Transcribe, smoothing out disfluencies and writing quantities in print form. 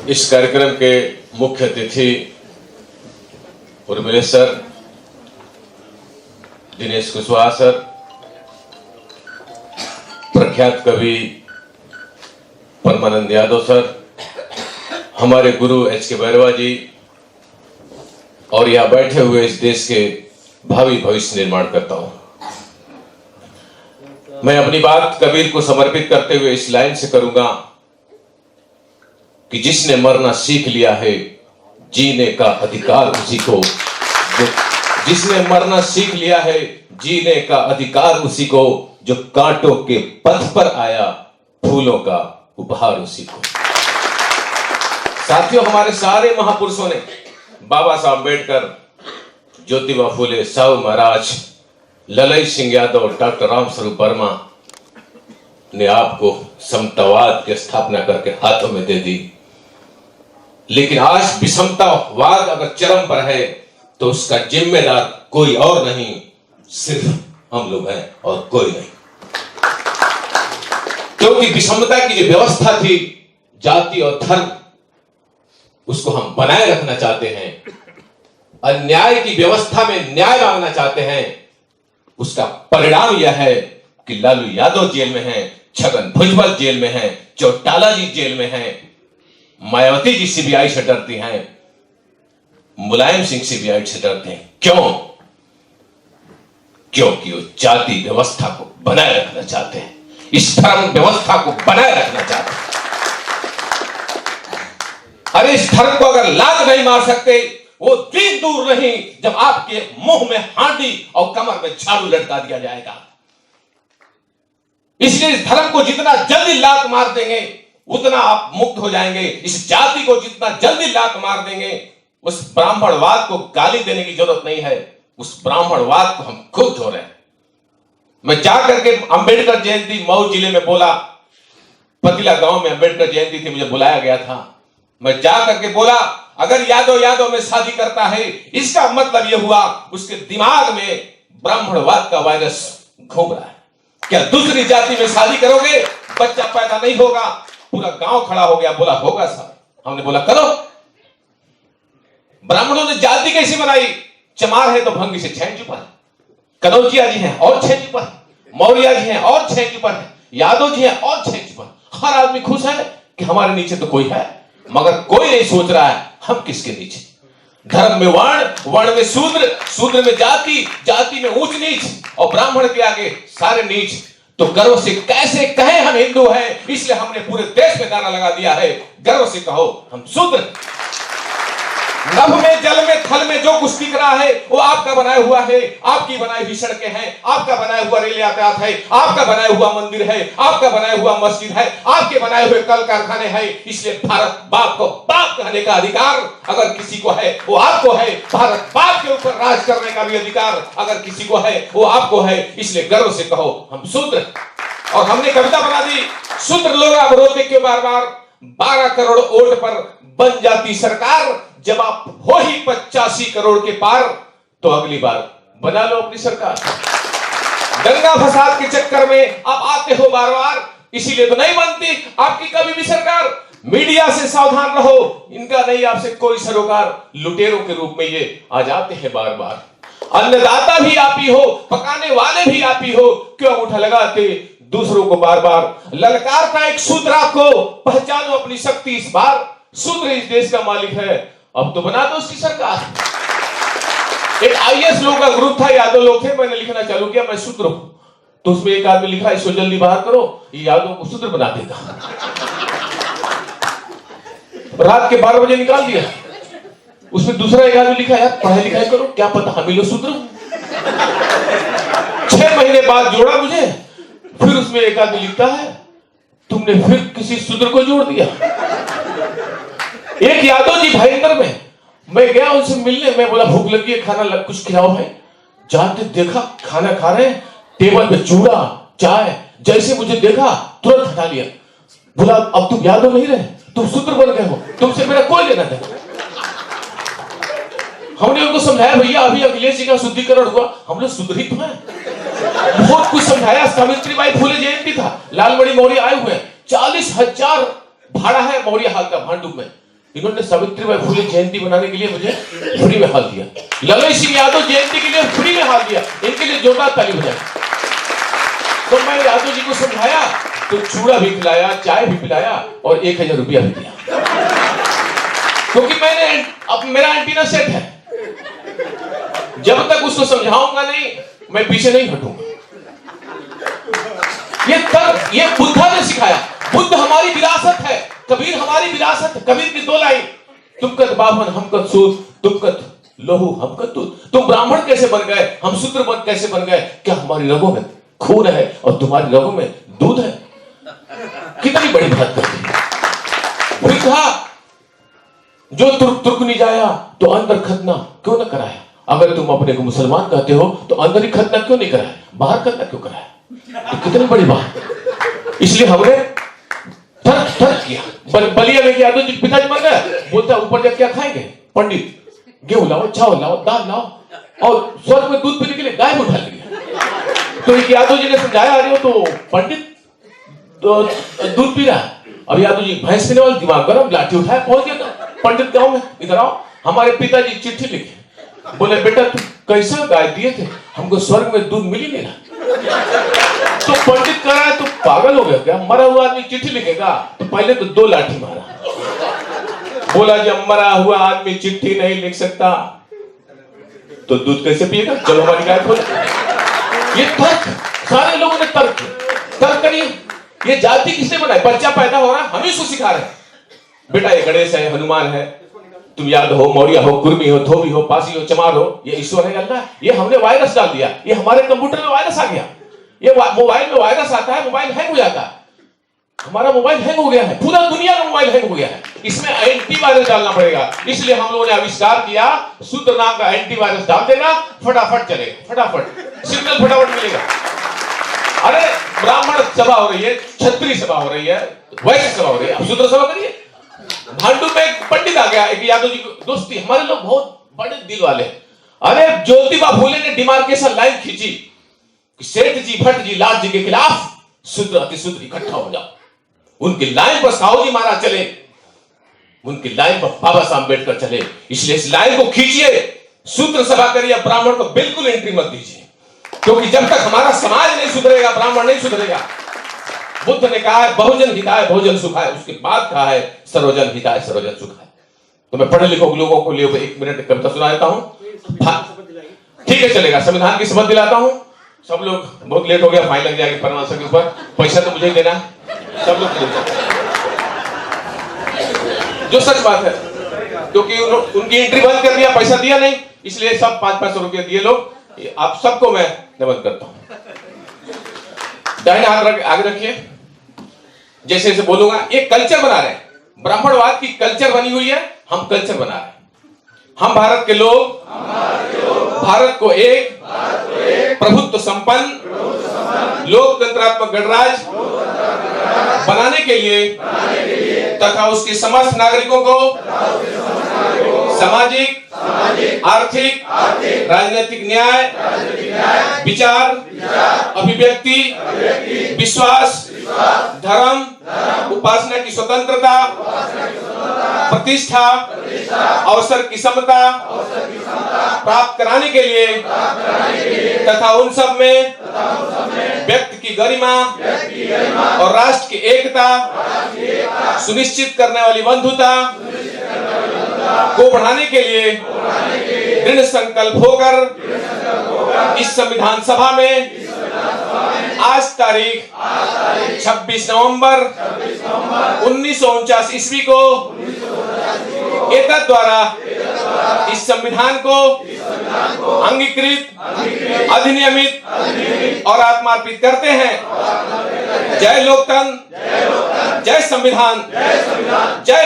इस कार्यक्रम के मुख्य अतिथि उर्मिलेश सर, दिनेश कुशवाहा सर, प्रख्यात कवि परमानंद यादव सर, हमारे गुरु एच.के. बैरवा जी और यहां बैठे हुए इस देश के भावी भविष्य निर्माण करता हूं। मैं अपनी बात कबीर को समर्पित करते हुए इस लाइन से करूंगा कि जिसने मरना सीख लिया है जीने का अधिकार उसी को, जिसने मरना सीख लिया है जीने का अधिकार उसी को, जो कांटों के पथ पर आया फूलों का उपहार उसी को। साथियों, हमारे सारे महापुरुषों ने, बाबा साहब अम्बेडकर, ज्योतिबा फुले, साहू महाराज, ललई सिंह यादव, डॉक्टर रामस्वरूप वर्मा ने आपको समतावाद की स्थापना करके हाथों में दे दी, लेकिन आज विषमतावाद अगर चरम पर है तो उसका जिम्मेदार कोई और नहीं, सिर्फ हम लोग हैं और कोई नहीं। क्योंकि विषमता की जो व्यवस्था थी, जाति और धर्म, उसको हम बनाए रखना चाहते हैं। अन्याय की व्यवस्था में न्याय मांगना चाहते हैं। उसका परिणाम यह है कि लालू यादव जेल में हैं, छगन भुजबल जेल में हैं, चौटाला जी जेल में हैं, मायावती जी सीबीआई से डरती हैं, मुलायम सिंह सीबीआई से डरते हैं। क्यों? क्योंकि वो जाति व्यवस्था को बनाए रखना चाहते हैं, इस धर्म व्यवस्था को बनाए रखना चाहते हैं। अरे इस धर्म को अगर लात नहीं मार सकते, वो दिन दूर नहीं जब आपके मुंह में हांडी और कमर में झाड़ू लटका दिया जाएगा। इसलिए इस धर्म को जितना जल्दी लात मार देंगे उतना आप मुक्त हो जाएंगे। इस जाति को जितना जल्दी लात मार देंगे, उस ब्राह्मणवाद को गाली देने की जरूरत नहीं है, उस ब्राह्मणवाद को हम खुद धो रहे हैं। मैं जाकर के अंबेडकर जयंती मऊ जिले में बोला, पतिला गांव में अंबेडकर जयंती थी, मुझे बुलाया गया था। मैं जाकर के बोला, अगर यादव में शादी करता है, इसका मतलब यह हुआ उसके दिमाग में ब्राह्मणवाद का वायरस घूम रहा है। क्या दूसरी जाति में शादी करोगे, बच्चा पैदा नहीं होगा? पूरा गांव खड़ा हो गया, बोला होगा साहब। हमने बोला करो। ब्राह्मणों ने जाति कैसी बनाई? चमार है तो भंगी से 6 इंच ऊपर, कनौजिया जी हैं और 6 इंच ऊपर, मौर्या जी हैं और 6 इंच ऊपर, यादव जी हैं और 6 इंच ऊपर। हर आदमी खुश है कि हमारे नीचे तो कोई है, मगर कोई नहीं सोच रहा है हम किसके नीचे। धर्म में वर्ण, वर्ण में शूद्र, शूद्र में जाति, जाति में ऊंच नीच, और ब्राह्मण के आगे सारे नीच। तो गर्व से कैसे कहें हम हिंदू हैं? इसलिए हमने पूरे देश में नारा लगा दिया है, गर्व से कहो हम शूद्र। नभ में, जल में, थल में जो कुछ दिख रहा है वो आपका बनाया हुआ है। आपकी बनाई हुई सड़कें हैं, आपका बनाया हुआ रेल यातायात है, आपका बनाया हुआ मंदिर है, आपका बनाया हुआ मस्जिद है, आपके बनाए हुए कल कारखाने हैं। इसलिए भारत बाप को बाप कहने का अधिकार अगर किसी को है वो आपको है। भारत बाप के ऊपर राज करने का भी अधिकार अगर किसी को है वो आपको है। इसलिए गर्व से कहो हम शूद्र। और हमने कविता बना दी, शूद्र लोग आप रोते क्यों बार बार, 12 करोड़ वोट पर बन जाती सरकार। जब आप हो ही 85 करोड़ के पार, तो अगली बार बना लो अपनी सरकार। दंगा फसाद के चक्कर में आप आते हो बार बार, इसीलिए तो नहीं बनती आपकी कभी भी सरकार। मीडिया से सावधान रहो, इनका नहीं आपसे कोई सरोकार। लुटेरों के रूप में ये आ जाते हैं बार बार। अन्नदाता भी आप ही हो, पकाने वाले भी आप ही हो, क्यों उठा लगाते दूसरों को बार बार। ललकार का एक शूद्र आपको, पहचानो अपनी शक्ति इस बार। शूद्र इस देश का मालिक है, अब तो बना दो उसकी सरकार। एक आईएएस लोगों का ग्रुप था, यादव लोग थे, मैंने लिखना चालू किया मैं शूद्र हूं, तो उसमें एक आदमी लिखा इसको जल्दी बाहर करो, ये यादव को शूद्र बना देगा। रात के 12 बजे निकाल दिया। उसमें दूसरा एक आदमी लिखा, यार पढ़ाई लिखाई करो, क्या पता हम ही लोग शूद्र। 6 महीने बाद जोड़ा मुझे, फिर उसमें एक आदमी लिखता है, तुमने फिर किसी शूद्र को जोड़ दिया। एक यादव जी भाईंदर में मैं गया उनसे मिलने, मैं बोला भूख लगी है, खाना कुछ खिलाओ भाई। जाते देखा खाना खा रहे, टेबल पे चूड़ा चाय, जैसे मुझे देखा तुरंत हटा लिया। बोला अब तुम यादव नहीं रहे, तुम शूद्र बन गए हो, तुमसे मेरा कोई लेना देना। हमने उनको समझाया, भैया अभी अखिलेश जी का शुद्धिकरण हुआ, हम लोग शूद्र ही तो हैं। बहुत कुछ समझाया। सावित्रीबाई फुले जयंती था, लालमणि मौर्य आए हुए, 40,000 भाड़ा है मौर्य हाल का भांडुप में। इन्होंने सावित्रीबाई फुले जयंती बनाने के लिए मुझे फ्री में हाल दिया, ललन सिंह यादव जयंती के लिए फ्री में हाल दिया, इनके लिए जोरदार ताली बजाई। तो मैं यादव जी को समझाया तो चूड़ा भी खिलाया, चाय भी पिलाया और 1000 रुपया भी दिया, क्योंकि मैंने अब मेरा एंटीना सेट है। जब तक उसको समझाऊंगा नहीं मैं पीछे नहीं हटूंगा। ये बुद्धा ने सिखाया। बुद्ध हमारी विरासत है, कबीर हमारी विरासत है। कबीर की 2 लाइन, तुम कद बाभन हम कद सूद, तुम कद लोहू हम कद दूध। तुम ब्राह्मण कैसे बन गए, हम शूद्र कैसे बन गए? क्या हमारी रगों में खून है और तुम्हारी रगों में दूध है? कितनी बड़ी बात करती है। फिर कहा जो तुर्क नहीं जाया तो अंदर खतना क्यों न कराया? अगर तुम अपने को मुसलमान कहते हो तो अंदर ही खतना क्यों नहीं कराया, बाहर खतना क्यों कराया? तो कितनी बड़ी बात। इसलिए हमने तर्क किया। बलिया में यादव जी पिताजी मर गए, बोलता ऊपर जाके क्या खाएंगे? पंडित गेहूं लाओ, चावल लाओ, दाल लाओ और स्वर्ग में दूध पीने के लिए गाय को ढाल दिया। तो एक यादव जी ने समझाया, अरे वो तो पंडित तो दूध पी रहा है। अब यादव जी भैंस पीने वाले दिमाग गरम, लाठी उठाया, पहुंच गया पंडित गांव में। इधर आओ, हमारे पिताजी चिट्ठी लिखे, बोले बेटा तुम कैसे गाय दिए थे, हमको स्वर्ग में दूध मिल ही नहीं रहा। तो पंडित कह रहा है तो पागल हो गया क्या, मरा हुआ आदमी चिट्ठी लिखेगा? तो पहले तो 2 लाठी मारा। बोला जब मरा हुआ आदमी चिट्ठी नहीं लिख सकता तो दूध कैसे पिएगा? चलो हमारी गाय खोलो। ये तर्क, सारे लोगों ने तर्क करिए। ये जाति किसने बनाई? बच्चा पैदा हो रहा है, हम ही उसको सिखा रहे हैं। बेटा ये गणेश है, हनुमान है, तुम यादव हो, मौर्य हो, कुर्मी हो, धोबी हो, पासी हो, चमार हो, ये ईश्वर है अल्लाह। ये हमने वायरस डाल दिया, ये हमारे कंप्यूटर में वायरस आ गया। ये मोबाइल में वायरस आता है, मोबाइल हैंग हो जाता है। हमारा मोबाइल हैंग हो गया है, पूरा दुनिया का मोबाइल हैंग हो गया है। इसमें एंटीवायरस डालना पड़ेगा। इसलिए हम लोगों ने आविष्कार किया, शुद्ध नाम का एंटीवायरस डाल देना, फटाफट चलेगा, फटाफट सिग्नल फटाफट मिलेगा। अरे ब्राह्मण सभा हो रही है, क्षत्रिय सभा हो रही है, वैश्य सभा हो रही है, अब शूद्र सभा करिए। भांडू में एक पंडित आ गया, एक यादव जी की दोस्ती। हमारे लोग बहुत बड़े दिल वाले। अरे ज्योतिबा फूले ने डिमार्केशन लाइन खींची कि सेठ जी, भट्ट जी, लाट जी के खिलाफ शूद्र अतिशूद्र इकट्ठा हो जाओ। उनकी लाइन पर साहू जी महाराज चले, उनकी लाइन पर बाबा साहब अम्बेडकर चले। इसलिए इस लाइन को खींचिए, शूद्र सभा करिए, ब्राह्मण को बिल्कुल एंट्री मत दीजिए, क्योंकि जब तक हमारा समाज नहीं सुधरेगा ब्राह्मण नहीं सुधरेगा। बुद्ध ने कहा है बहुजन हिताय बहुजन सुखाय, उसके बाद कहा है सर्वजन हिताय सर्वजन सुखाय। तो मैं पढ़े लिखे लोगों को लिए 1 मिनट कविता सुना देता हूं। ठीक है चलेगा, संविधान की शपथ दिलाता हूं। सब लोग, बहुत लेट हो गया, फाइन लग जाएगी परमांसा के ऊपर, पैसा तो मुझे ही देना। सब लोग जो सच बात है, क्योंकि उनकी एंट्री बंद कर दिया, पैसा दिया नहीं, इसलिए सब 500 रुपया दिए लोग। आप सबको मैं नमन करता हूं। दाहिने हाथ आगे रखिए, जैसे जैसे बोलूंगा। एक कल्चर बना रहे हैं, ब्राह्मणवाद की कल्चर बनी हुई है, हम कल्चर बना रहे हैं। हम भारत के लोग भारत को एक प्रभुत्व संपन्न लोकतंत्रात्मक गणराज्य बनाने के लिए तथा उसके समस्त नागरिकों को सामाजिक, आर्थिक, राजनीतिक न्याय, विचार, अभिव्यक्ति, विश्वास, धर्म, उपासना की स्वतंत्रता, प्रतिष्ठा, अवसर की समता प्राप्त कराने के लिए तथा उन सब में व्यक्ति की गरिमा और राष्ट्र की एकता सुनिश्चित करने वाली बंधुता को बढ़ाने के लिए दृढ़ संकल्प होकर इस संविधान सभा में आज तारीख 26 नवंबर 1949 ईस्वी को एतद द्वारा इस संविधान को अंगीकृत, अधिनियमित और आत्मार्पित करते हैं। जय लोकतंत्र, जय संविधान, जय